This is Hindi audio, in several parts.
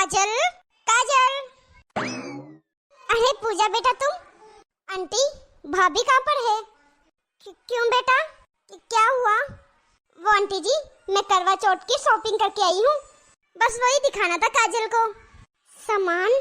काजल, काजल। अरे पूजा बेटा तुम? आंटी भाभी कहाँ पर है? क्यों बेटा, क्या हुआ? वो आंटी जी, मैं करवा चौथ की शॉपिंग करके आई हूँ, बस वही दिखाना था काजल को। सामान?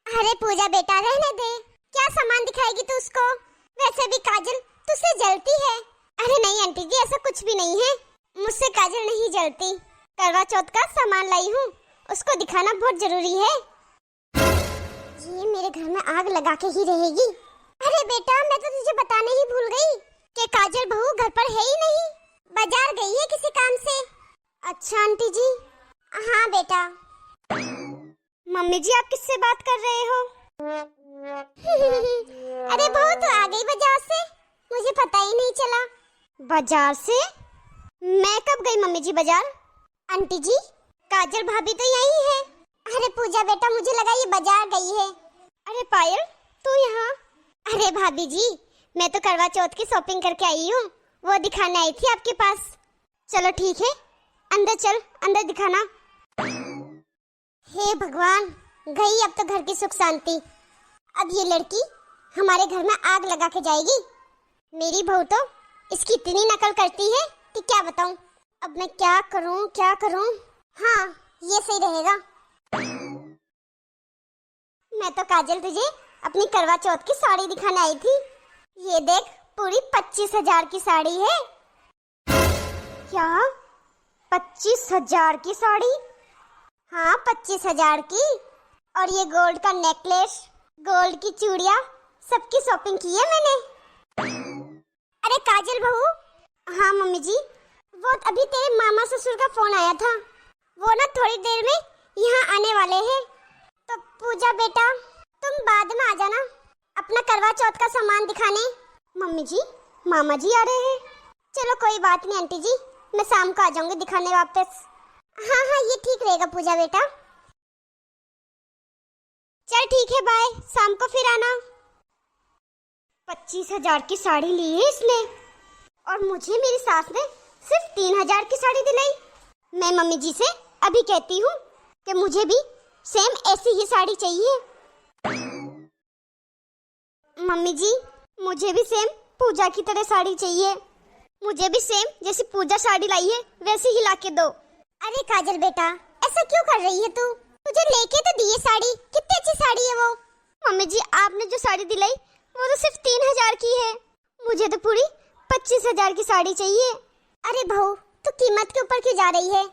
अरे पूजा बेटा रहने दे, क्या सामान दिखाएगी तू उसको? वैसे भी काजल तुझसे जलती है। अरे नहीं आंटी जी, ऐसा कुछ भी नहीं है, मुझसे काजल नहीं जलती। करवा चौथ का सामान लाई हूँ, उसको दिखाना बहुत जरूरी है। ये मेरे घर में आग लगा के ही रहेगी। अरे बेटा, मैं तो तुझे बताने ही भूल गई कि काजल बहू घर पर है ही नहीं, बाजार गई है किसी काम से। अच्छा आंटी जी। हाँ बेटा। मम्मी जी आप किससे बात कर रहे हो? अरे बहू तो आ गई बाजार से, मुझे पता ही नहीं चला। बाजार से? मैं कब गई मम्मी जी बाजार? आंटी जी काजल भाभी तो यही है। अरे पूजा बेटा, मुझे लगा ये बाजार गई है। अरे पायल तू यहाँ? अरे भाभी जी, मैं तो करवा चौथ की शॉपिंग करके आई हूँ, वो दिखाने आई थी आपके पास। चलो ठीक है, अंदर चल, अंदर दिखाना। हे भगवान, गई अब तो घर की सुख शांति। अब ये लड़की हमारे घर में आग लगा के जाएगी। मेरी बहू तो इसकी इतनी नकल करती है कि क्या बताऊं। अब मैं क्या करूं, क्या करूं? हाँ ये सही रहेगा। मैं तो काजल तुझे अपनी करवा चौथ की साड़ी दिखाने आई थी। ये देख, पूरी 25,000 की साड़ी है। क्या 25,000 की साड़ी? हाँ 25,000 की। और ये गोल्ड का नेकलेस, गोल्ड की चूड़ियां, सबकी शॉपिंग की है मैंने। अरे काजल बहू। हाँ मम्मी जी, वो अभी तेरे मामा ससुर का फोन आया था, वो ना थोड़ी देर में यहाँ आने वाले हैं। तो पूजा बेटा तुम बाद में आ जाना अपना करवा चौथ का सामान दिखाने। मम्मी जी मामा जी आ रहे हैं। चलो कोई बात नहीं आंटी जी, मैं शाम को आ जाऊंगी दिखाने वापस। हाँ हाँ ये ठीक रहेगा पूजा बेटा। चल ठीक है, बाय, शाम को फिर आना। 25,000 की साड़ी ली है इसने, और मुझे मेरी सास ने सिर्फ 3,000 की साड़ी दिलाई। मैं मम्मी जी से अभी कहती हूँ कि मुझे भी सेम ऐसी ही साड़ी चाहिए। मम्मी जी मुझे भी सेम पूजा की तरह साड़ी चाहिए, मुझे भी सेम जैसी पूजा साड़ी लाई है वैसी ही लाके दो। अरे काजल बेटा, ऐसा क्यों कर रही है तू? तुझे लेके तो दी है साड़ी, कितनी अच्छी साड़ी है वो। मम्मी जी आपने जो साड़ी दिलाई वो तो सिर्फ 3,000 की है, मुझे तो पूरी 25,000 की साड़ी चाहिए। अरे बहू तू कीमत के ऊपर क्यों जा रही है?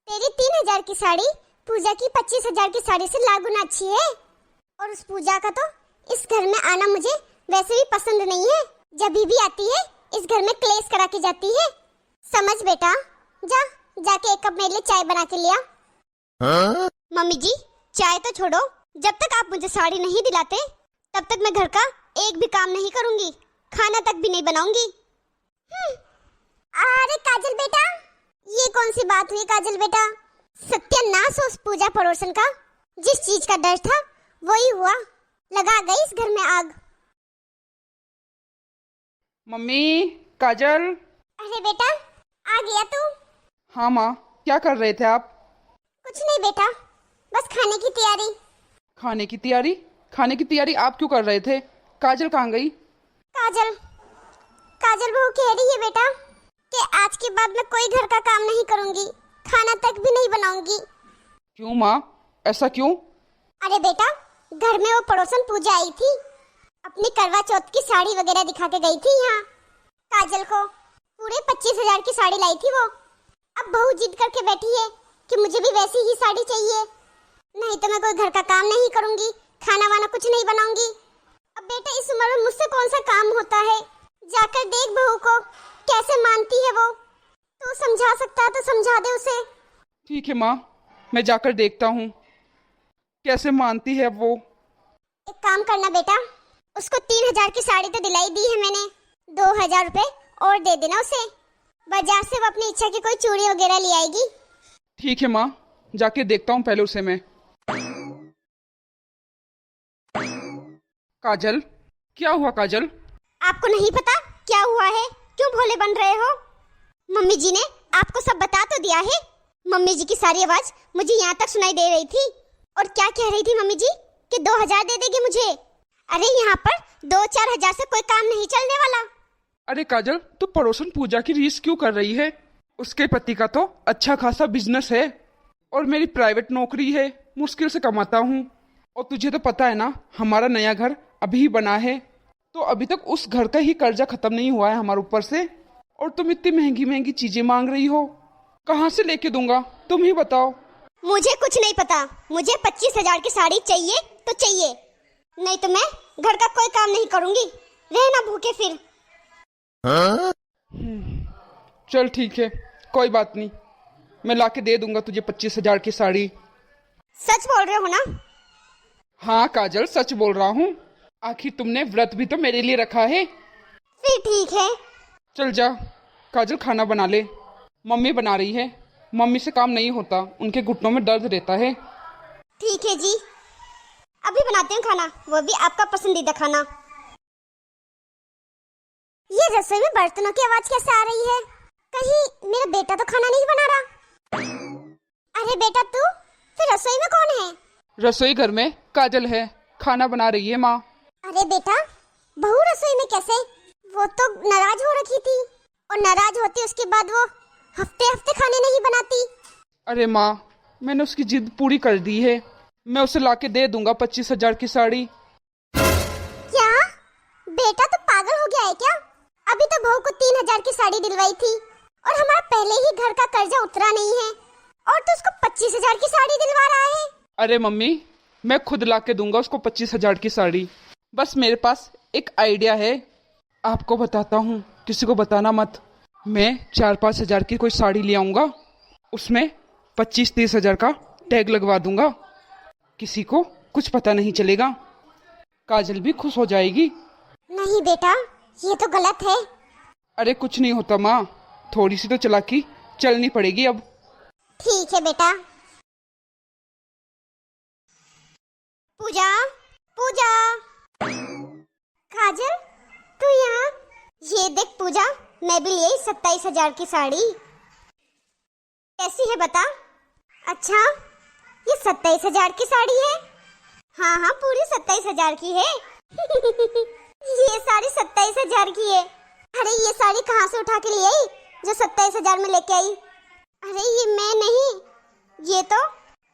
तेरी 3,000 की साड़ी पूजा की 25,000 की साड़ी से लागुना अच्छी है। और उस पूजा का तो इस घर में आना मुझे वैसे भी पसंद नहीं है, जब भी आती है इस घर में क्लेश करा के जाती है। समझ बेटा, जा जाके एक कप मेरे लिए चाय बना के लिया। हाँ? मम्मी जी चाय तो छोड़ो, जब तक आप मुझे साड़ी नहीं दिलाते तब तक मैं घर का एक भी काम नहीं करूंगी, खाना तक भी नहीं बनाऊंगी। अरे काजल बेटा, ये कौन सी बात हुई काजल बेटा? सत्यानाश हो उस पूजा पड़ोसन का, जिस चीज का डर था वही हुआ, लगा गई इस घर में आग। मम्मी, काजल। अरे बेटा आ गया तू? हाँ माँ, क्या कर रहे थे आप? कुछ नहीं बेटा, बस खाने की तैयारी। खाने की तैयारी? खाने की तैयारी आप क्यों कर रहे थे? काजल कहाँ गई? काजल काजल बहू कह रही है बेटा कि आज के बाद मैं कोई घर का काम नहीं करूंगी, खाना तक भी नहीं बनाऊंगी। क्यों माँ, ऐसा क्यों? अरे बेटा, घर में वो पड़ोसन पूजा आई थी, अपनी करवा चौथ की साड़ी वगैरह दिखा के गई थी यहाँ काजल को। पूरे 25,000 की साड़ी लाई थी वो। अब बहू जिद करके बैठी है कि मुझे भी वैसी ही साड़ी चाहिए, नहीं तो मैं कोई घर का काम नहीं करूंगी, खाना वाना कुछ नहीं बनाऊंगी। अब बेटा इस उम्र में मुझसे कौन सा काम होता है? जाकर देख बहू को कैसे मानती है वो। तू समझा सकता है तो समझा दे उसे। ठीक है माँ, मैं जाकर देखता हूँ कैसे मानती है वो। एक काम करना बेटा, उसको 3,000 की साड़ी तो दिलाई दी है मैंने, 2,000 रुपए और दे देना उसे, बाजार से वो अपनी इच्छा की कोई चूड़ी वगैरह ले आएगी। ठीक है माँ, जाके देखता हूँ पहले उसे मैं। काजल, क्या हुआ काजल? आपको नहीं पता क्या हुआ है? क्यों भोले बन रहे हो? मम्मी जी ने आपको सब बता तो दिया है। मम्मी जी की सारी आवाज मुझे यहाँ तक सुनाई दे रही थी। और क्या कह रही थी मम्मी जी कि 2000 दे देगी मुझे? अरे यहाँ पर 2-4 हजार से कोई काम नहीं चलने वाला। अरे काजल, तू पड़ोसन पूजा की रीस क्यों कर रही है? उसके पति का तो अच्छा खासा बिजनेस है और मेरी प्राइवेट नौकरी है, मुश्किल से कमाता हूँ। और तुझे तो पता है ना, हमारा नया घर अभी ही बना है, तो अभी तक उस घर का ही कर्जा खत्म नहीं हुआ है हमारे ऊपर से। और तुम इतनी महंगी महंगी चीजें मांग रही हो, कहाँ से लेके दूंगा? तुम ही बताओ। मुझे कुछ नहीं पता, मुझे 25,000 की साड़ी चाहिए तो चाहिए, नहीं तो मैं घर का कोई काम नहीं करूंगी। रहना भूखे फिर। चल ठीक है, कोई बात नहीं, मैं लाके दे दूंगा तुझे 25,000 की साड़ी। सच बोल रहे हो ना? हाँ काजल, सच बोल रहा हूँ। आखिर तुमने व्रत भी तो मेरे लिए रखा है। फिर ठीक है। चल जा काजल, खाना बना ले। मम्मी बना रही है, मम्मी से काम नहीं होता, उनके घुटनों में दर्द रहता है। ठीक है जी, अभी बनाते हैं खाना, वो भी आपका पसंदीदा खाना। ये रसोई में बर्तनों की आवाज कैसे आ रही है? कहीं मेरा बेटा तो खाना नहीं बना रहा? अरे बेटा, तू फिर रसोई में कौन है? रसोई घर में काजल है, खाना बना रही है माँ। अरे बेटा, बहू रसोई में कैसे? वो तो नाराज हो रखी थी, और नाराज होती उसके बाद वो हफ्ते हफ्ते खाने नहीं बनाती। अरे माँ, मैंने उसकी जिद पूरी कर दी है, मैं उसे लाके दे दूंगा 25,000 की साड़ी। क्या बेटा तो पागल हो गया है क्या? अभी तो बहू को 3,000 की साड़ी दिलवाई थी, और हमारा पहले ही घर का कर्जा उतरा नहीं है, और तो उसको 25,000 की साड़ी दिलवा रहा है। अरे मम्मी, मैं खुद लाके दूंगा उसको 25,000 की साड़ी। बस मेरे पास एक आइडिया है, आपको बताता हूँ, किसी को बताना मत। मैं 4-5 हजार की कोई साड़ी ले आऊंगा, उसमें 25-30 हजार का टैग लगवा दूंगा, किसी को कुछ पता नहीं चलेगा, काजल भी खुश हो जाएगी। नहीं बेटा, ये तो गलत है। अरे कुछ नहीं होता माँ, थोड़ी सी तो चालाकी चलनी पड़ेगी अब। ठीक है बेटा। पूजा, पूजा, काजल, तू यहाँ? ये देख पूजा, मैं भी ले 27,000 की साड़ी। कैसी है बता? अच्छा, ये 27,000 की साड़ी है? हाँ हाँ, पूरी 27,000 की है। ये साड़ी 27,000 की है। अरे ये साड़ी कहाँ से उठा के ले आई जो 27,000 में लेके आई? अरे ये मैं नहीं, ये तो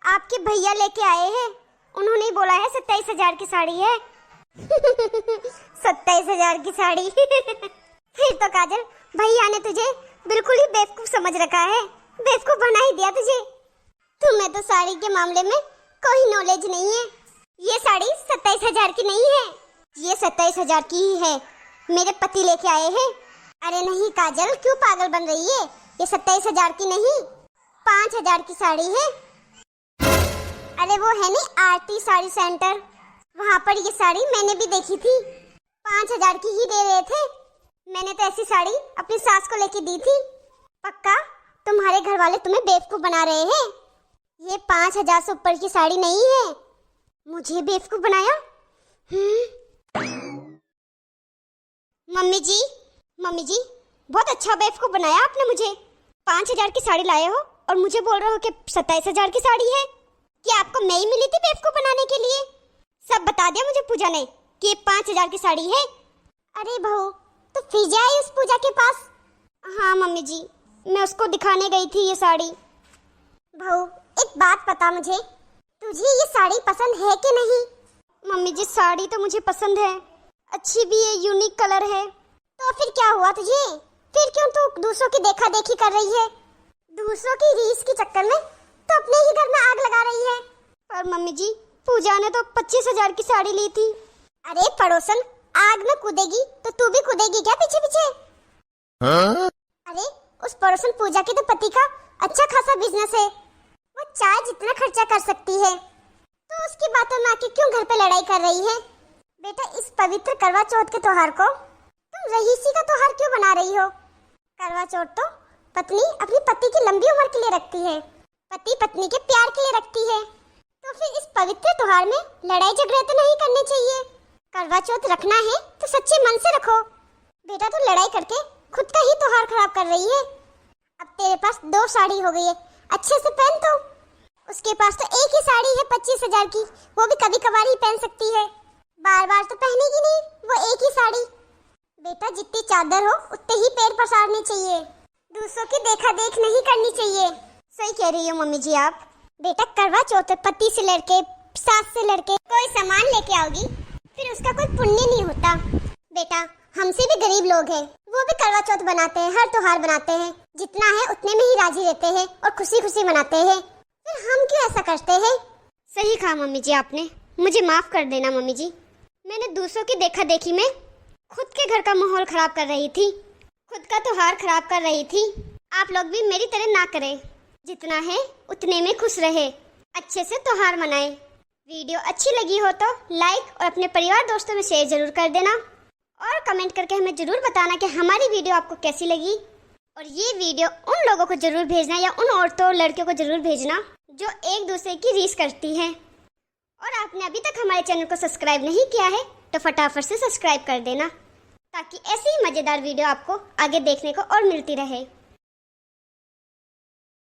आपके भैया लेके आए हैं, उन्होंने ही बोला है 27,000 की साड़ी है। 27,000 की साड़ी। फिर तो काजल, भैया ने तुझे बिल्कुल ही बेवकूफ समझ रखा है, बेवकूफ बना ही दिया तुझे। तुम्हें तो साड़ी के मामले में कोई नॉलेज नहीं है। ये साड़ी 27,000 की नहीं है, ये 27,000 की ही है, मेरे पति लेके आए हैं। अरे नहीं काजल, क्यों पागल बन रही है? ये 27,000 की नहीं, 5,000 की साड़ी है। अरे वो है नहीं आरती साड़ी सेंटर, वहाँ पर ये साड़ी मैंने भी देखी थी, 5,000 की ही दे रहे थे। मैंने तो ऐसी साड़ी अपनी सास को लेके दी थी। पक्का तुम्हारे घर वाले तुम्हें बेवकूफ बना रहे हैं? ये 5,000 से ऊपर की साड़ी नहीं है। मुझे बेवकूफ बनाया? मम्मी जी, मम्मी जी, बहुत अच्छा बेवकूफ बनाया आपने मुझे। 5,000 की साड़ी लाए हो और मुझे बोल रहे हो कि 27,000 की साड़ी है। क्या आपको मैं ही मिली थी बेवकूफ बनाने के लिए? सब बता दिया मुझे पूजा ने कि ये 5,000 की साड़ी है। अरे बहू, तो फिर जाए उस पूजा के पास। हाँ मम्मी जी, मैं उसको दिखाने गई थी ये साड़ी। बहू एक बात बता मुझे, तुझे ये साड़ी पसंद है कि नहीं? मम्मी जी साड़ी तो मुझे पसंद है, अच्छी भी है, यूनिक कलर है। तो फिर क्या हुआ तुझे? फिर क्यों तू दूसरों की देखा देखी कर रही है? दूसरों की रीस के चक्कर में तो अपने ही घर में आग लगा रही है। पर मम्मी जी, पूजा ने तो 25,000 की साड़ी ली थी। अरे पड़ोसन, आग में कूदेगी तो तू भी कूदेगी क्या पीछे पीछे? अरे उस पड़ोसन पूजा के तो पति का अच्छा खासा बिजनेस है, वो चाहे जितना खर्चा कर सकती है, तो उसकी बातों में आके क्यों घर पे लड़ाई कर रही है? बेटा इस पवित्र करवा चौथ के त्योहार को तुम रईसी का त्योहार क्यों बना रही हो? करवा चौथ तो पत्नी अपनी पति की लंबी उम्र के लिए रखती है, पति पत्नी के प्यार के लिए रखती है, तो फिर इस पवित्र त्योहार में लड़ाई झगड़े तो नहीं करने चाहिए। करवा चौथ रखना है तो सच्चे मन से रखो। बेटा तू लड़ाई करके खुद का ही त्योहार खराब कर रही है। अब तेरे पास 2 साड़ी हो गई है, अच्छे से पहन तो। उसके पास तो एक ही साड़ी है 25,000 की, वो भी कभी कभार ही पहन सकती है, बार बार तो पहनेगी नहीं वो एक ही साड़ी। बेटा जितनी चादर हो उतने ही पैर पसारने चाहिए, दूसरों की देखा देख नहीं करनी चाहिए। सही कह रही हो मम्मी जी आप। बेटा करवा चौथ पति से लड़के सास से लड़के कोई सामान लेके आओगी, फिर उसका कोई पुण्य नहीं होता। बेटा हमसे भी गरीब लोग हैं, वो भी करवा चौथ बनाते हैं, हर त्योहार बनाते हैं, जितना है उतने में ही राजी रहते हैं और खुशी खुशी मनाते हैं, फिर हम क्यों ऐसा करते हैं। सही कहा मम्मी जी आपने, मुझे माफ कर देना मम्मी जी। मैंने दूसरों की देखा देखी में खुद के घर का माहौल खराब कर रही थी, खुद का त्योहार खराब कर रही थी। आप लोग भी मेरी तरह ना करें, जितना है उतने में खुश रहे, अच्छे से त्योहार मनाएं। वीडियो अच्छी लगी हो तो लाइक और अपने परिवार दोस्तों में शेयर जरूर कर देना और कमेंट करके हमें जरूर बताना कि हमारी वीडियो आपको कैसी लगी। और ये वीडियो उन लोगों को जरूर भेजना या उन औरतों और लड़कियों को जरूर भेजना जो एक दूसरे की रीस करती हैं। और आपने अभी तक हमारे चैनल को सब्सक्राइब नहीं किया है तो फटाफट से सब्सक्राइब कर देना, ताकि ऐसी ही मज़ेदार वीडियो आपको आगे देखने को और मिलती रहे।